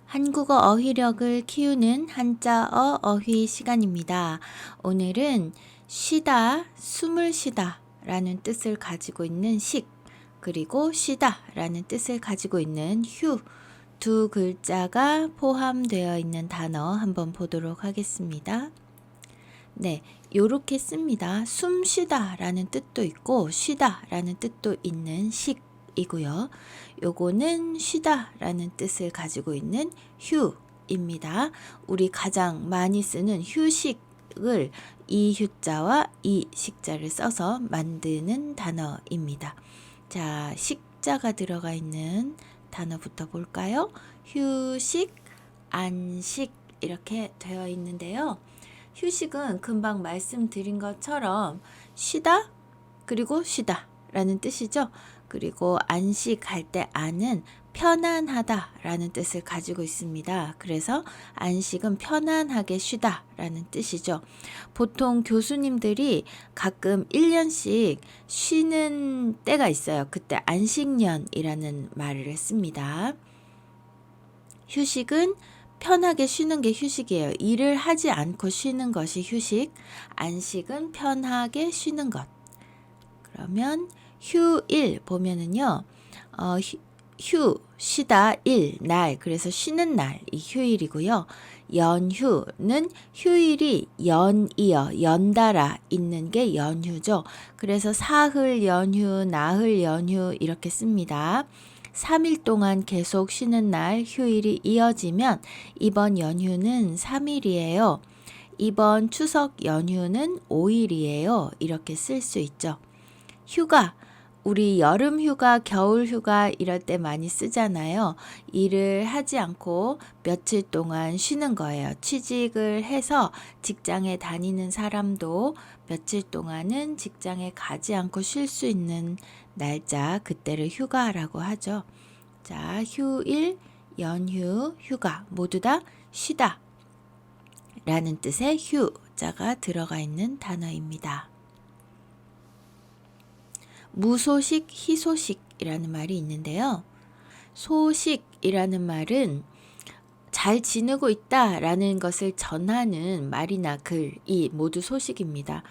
한국어 어휘력을 키우는 한자어 어휘 시간입니다. 오늘은 쉬다, 숨을 쉬다 라는 뜻을 가지고 있는 식, 그리고 쉬다 라는 뜻을 가지고 있는 휴, 두 글자가 포함되어 있는 단어 한번 보도록 하겠습니다. 네, 요렇게 씁니다. 숨 쉬다 라는 뜻도 있고 쉬다 라는 뜻도 있는 식이고요. 요거는 쉬다 라는 뜻을 가지고 있는 휴입니다. 우리 가장 많이 쓰는 휴식을 이 휴자와 이 식자를 써서 만드는 단어입니다. 자, 식자가 들어가 있는 단어부터 볼까요? 휴식, 안식 이렇게 되어 있는데요. 휴식은 금방 말씀드린 것처럼 쉬다 그리고 쉬다 라는 뜻이죠. 그리고 안식할 때 안은 편안하다 라는 뜻을 가지고 있습니다. 그래서 안식은 편안하게 쉬다 라는 뜻이죠. 보통 교수님들이 가끔 1년씩 쉬는 때가 있어요. 그때 안식년이라는 말을 씁니다. 휴식은 편하게 쉬는 게 휴식이에요. 일을 하지 않고 쉬는 것이 휴식, 안식은 편하게 쉬는 것. 그러면 휴일 보면은요, 쉬다, 일, 날, 그래서 쉬는 날이 휴일이고요. 연휴는 휴일이 연이어, 연달아 있는 게 연휴죠. 그래서 사흘 연휴, 나흘 연휴 이렇게 씁니다. 3일 동안 계속 쉬는 날 휴일이 이어지면 이번 연휴는 3일이에요. 이번 추석 연휴는 5일이에요. 이렇게 쓸 수 있죠. 휴가, 우리 여름 휴가, 겨울 휴가 이럴 때 많이 쓰잖아요. 일을 하지 않고 며칠 동안 쉬는 거예요. 취직을 해서 직장에 다니는 사람도 며칠 동안은 직장에 가지 않고 쉴 수 있는 날짜, 그때를 휴가라고 하죠. 자, 휴일, 연휴, 휴가 모두 다 쉬다 라는 뜻의 휴자가 들어가 있는 단어입니다. 무소식, 희소식이라는 말이 있는데요. 소식이라는 말은 잘 지내고 있다라는 것을 전하는 말이나 글이 모두 소식입니다.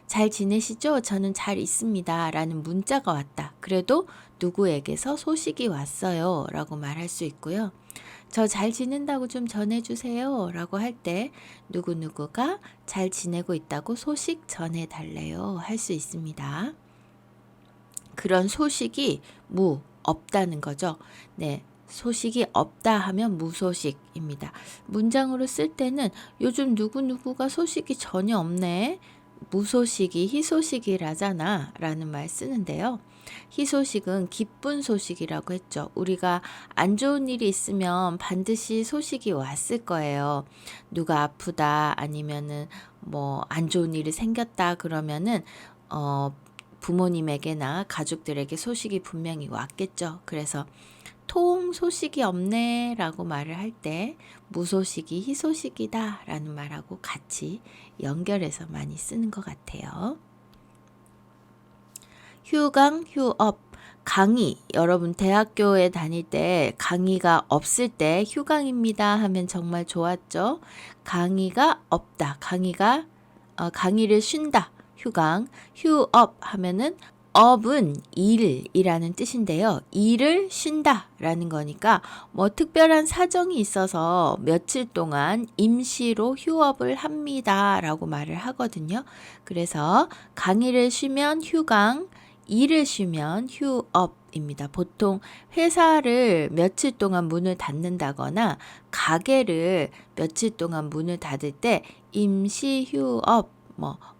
잘 지내시죠? 저는 잘 있습니다. 라는 문자가 왔다. 그래도 누구에게서 소식이 왔어요. 라고 말할 수 있고요. 저 잘 지낸다고 좀 전해주세요. 라고 할 때 누구누구가 잘 지내고 있다고 소식 전해달래요. 할 수 있습니다. 그런 소식이 없다는 거죠. 네. 소식이 없다 하면 무소식입니다. 문장으로 쓸 때는 요즘 누구누구가 소식이 전혀 없네. 무소식이 희소식이라잖아 라는 말 쓰는데요. 희소식은 기쁜 소식이라고 했죠. 우리가 안 좋은 일이 있으면 반드시 소식이 왔을 거예요. 누가 아프다 아니면은 안 좋은 일이 생겼다 그러면은 부모님에게나 가족들에게 소식이 분명히 왔겠죠. 그래서 통 소식이 없네 라고 말을 할 때 무소식이 희소식이다 라는 말하고 같이 연결해서 많이 쓰는 것 같아요. 휴강, 휴업, 강의. 여러분 대학교에 다닐 때 강의가 없을 때 휴강입니다 하면 정말 좋았죠. 강의가 없다. 강의를 쉰다. 휴강, 휴업 하면은 업은 일이라는 뜻인데요. 일을 쉰다 라는 거니까 특별한 사정이 있어서 며칠 동안 임시로 휴업을 합니다 라고 말을 하거든요. 그래서 강의를 쉬면 휴강, 일을 쉬면 휴업입니다. 보통 회사를 며칠 동안 문을 닫는다거나 가게를 며칠 동안 문을 닫을 때 임시 휴업,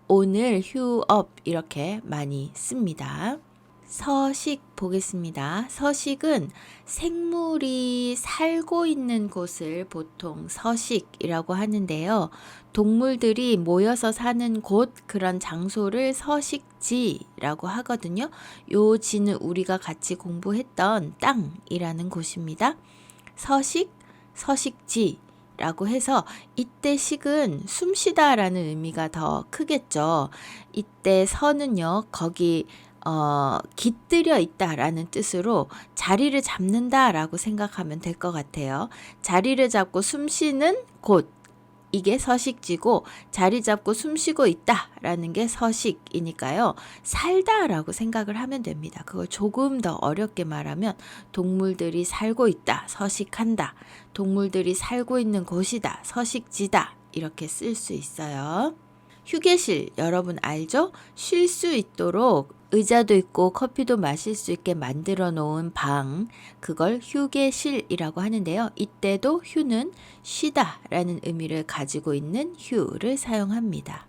오늘 휴업 이렇게 많이 씁니다. 서식 보겠습니다. 서식은 생물이 살고 있는 곳을 보통 서식이라고 하는데요. 동물들이 모여서 사는 곳, 그런 장소를 서식지라고 하거든요. 요 지는 우리가 같이 공부했던 땅이라는 곳입니다. 서식, 서식지 라고 해서 이때 식은 숨쉬다 라는 의미가 더 크겠죠. 이때 서는요, 거기 깃들여 있다라는 뜻으로 자리를 잡는다라고 생각하면 될 것 같아요. 자리를 잡고 숨 쉬는 곳, 이게 서식지고 자리 잡고 숨 쉬고 있다라는 게 서식이니까요. 살다라고 생각을 하면 됩니다. 그걸 조금 더 어렵게 말하면 동물들이 살고 있다, 서식한다. 동물들이 살고 있는 곳이다, 서식지다. 이렇게 쓸 수 있어요. 휴게실 여러분 알죠? 쉴 수 있도록 의자도 있고 커피도 마실 수 있게 만들어 놓은 방, 그걸 휴게실이라고 하는데요. 이때도 휴는 쉬다 라는 의미를 가지고 있는 휴를 사용합니다.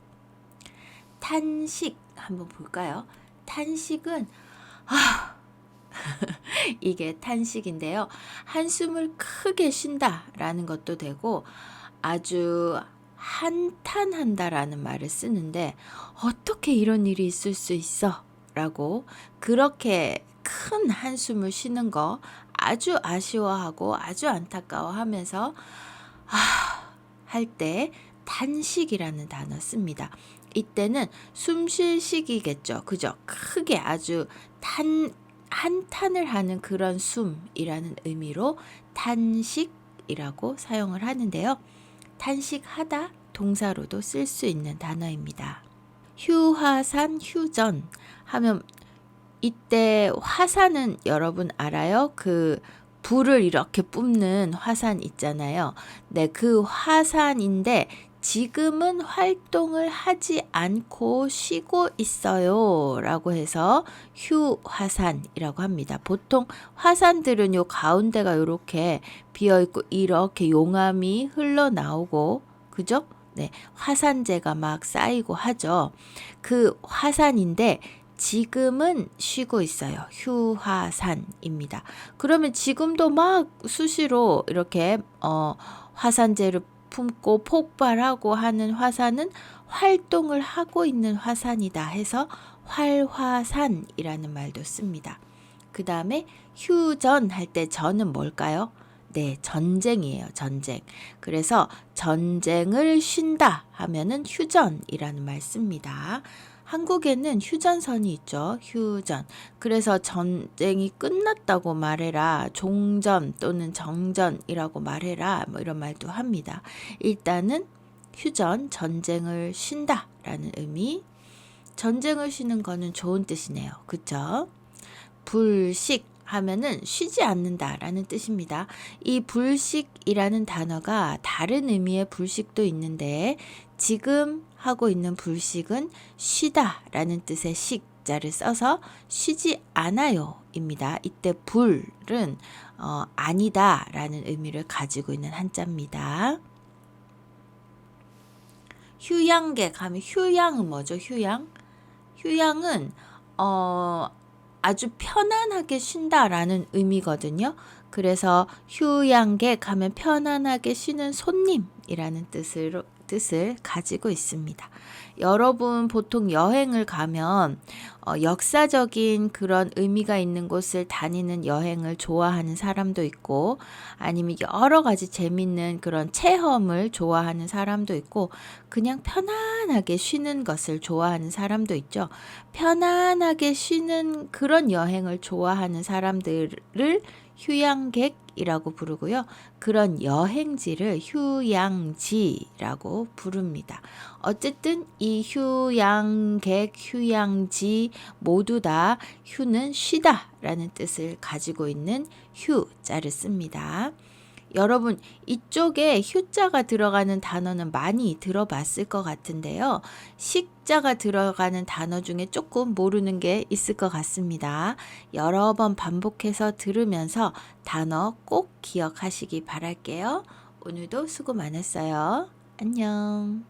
탄식 한번 볼까요? 탄식은 이게 탄식인데요. 한숨을 크게 쉰다 라는 것도 되고 아주 한탄한다라는 말을 쓰는데 어떻게 이런 일이 있을 수 있어? 라고 그렇게 큰 한숨을 쉬는 거 아주 아쉬워하고 아주 안타까워하면서 할 때 탄식이라는 단어 씁니다. 이때는 숨 쉴 시기겠죠. 그죠? 크게 아주 한탄을 하는 그런 숨이라는 의미로 탄식이라고 사용을 하는데요. 탄식하다 동사로도 쓸 수 있는 단어입니다. 휴화산 휴전 하면 이때 화산은 여러분 알아요? 그 불을 이렇게 뿜는 화산 있잖아요. 네, 그 화산인데 지금은 활동을 하지 않고 쉬고 있어요 라고 해서 휴화산이라고 합니다. 보통 화산들은 요 가운데가 이렇게 비어있고 이렇게 용암이 흘러나오고 그죠? 네, 화산재가 막 쌓이고 하죠. 그 화산인데 지금은 쉬고 있어요. 휴화산입니다. 그러면 지금도 막 수시로 이렇게 화산재를 품고 폭발하고 하는 화산은 활동을 하고 있는 화산이다 해서 활화산이라는 말도 씁니다. 그 다음에 휴전 할 때 전은 뭘까요? 네, 전쟁이에요. 전쟁. 그래서 전쟁을 쉰다 하면은 휴전이라는 말 씁니다. 한국에는 휴전선이 있죠. 휴전. 그래서 전쟁이 끝났다고 말해라. 종전 또는 정전이라고 말해라. 뭐 이런 말도 합니다. 일단은 휴전, 전쟁을 쉰다라는 의미. 전쟁을 쉬는 거는 좋은 뜻이네요. 그쵸? 불식 하면은 쉬지 않는다라는 뜻입니다. 이 불식이라는 단어가 다른 의미의 불식도 있는데 지금 하고 있는 불식은 쉬다라는 뜻의 식자를 써서 쉬지 않아요입니다. 이때 불은 아니다라는 의미를 가지고 있는 한자입니다. 휴양객 하면 휴양은 뭐죠? 휴양은 아주 편안하게 쉰다라는 의미거든요. 그래서 휴양객 하면 편안하게 쉬는 손님이라는 뜻을 가지고 있습니다. 여러분 보통 여행을 가면 역사적인 그런 의미가 있는 곳을 다니는 여행을 좋아하는 사람도 있고 아니면 여러 가지 재밌는 그런 체험을 좋아하는 사람도 있고 그냥 편안하게 쉬는 것을 좋아하는 사람도 있죠. 편안하게 쉬는 그런 여행을 좋아하는 사람들을 휴양객이라고 부르고요. 그런 여행지를 휴양지라고 부릅니다. 어쨌든 이 휴양객, 휴양지 모두 다 휴는 쉬다라는 뜻을 가지고 있는 휴자를 씁니다. 여러분 이쪽에 휴자가 들어가는 단어는 많이 들어봤을 것 같은데요. 식자가 들어가는 단어 중에 조금 모르는 게 있을 것 같습니다. 여러 번 반복해서 들으면서 단어 꼭 기억하시기 바랄게요. 오늘도 수고 많았어요. 안녕.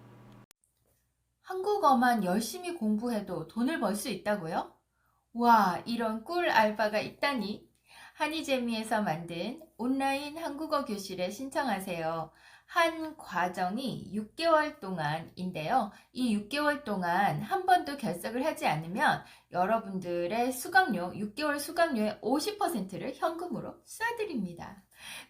한국어만 열심히 공부해도 돈을 벌 수 있다고요? 와, 이런 꿀 알바가 있다니! 한이재미에서 만든 온라인 한국어 교실에 신청하세요. 한 과정이 6개월 동안인데요. 이 6개월 동안 한 번도 결석을 하지 않으면 여러분들의 수강료, 6개월 수강료의 50%를 현금으로 쏴드립니다.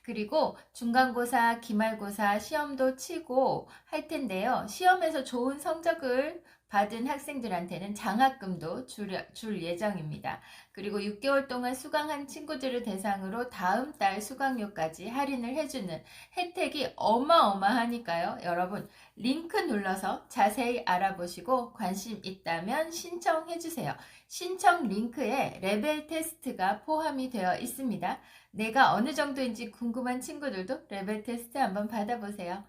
그리고 중간고사, 기말고사 시험도 치고 할 텐데요. 시험에서 좋은 성적을 받은 학생들한테는 장학금도 줄 예정입니다. 그리고 6개월 동안 수강한 친구들을 대상으로 다음 달 수강료까지 할인을 해주는 혜택이 어마어마하니까요. 여러분 링크 눌러서 자세히 알아보시고 관심 있다면 신청해주세요. 신청 링크에 레벨 테스트가 포함이 되어 있습니다. 내가 어느 정도인지 궁금한 친구들도 레벨 테스트 한번 받아보세요.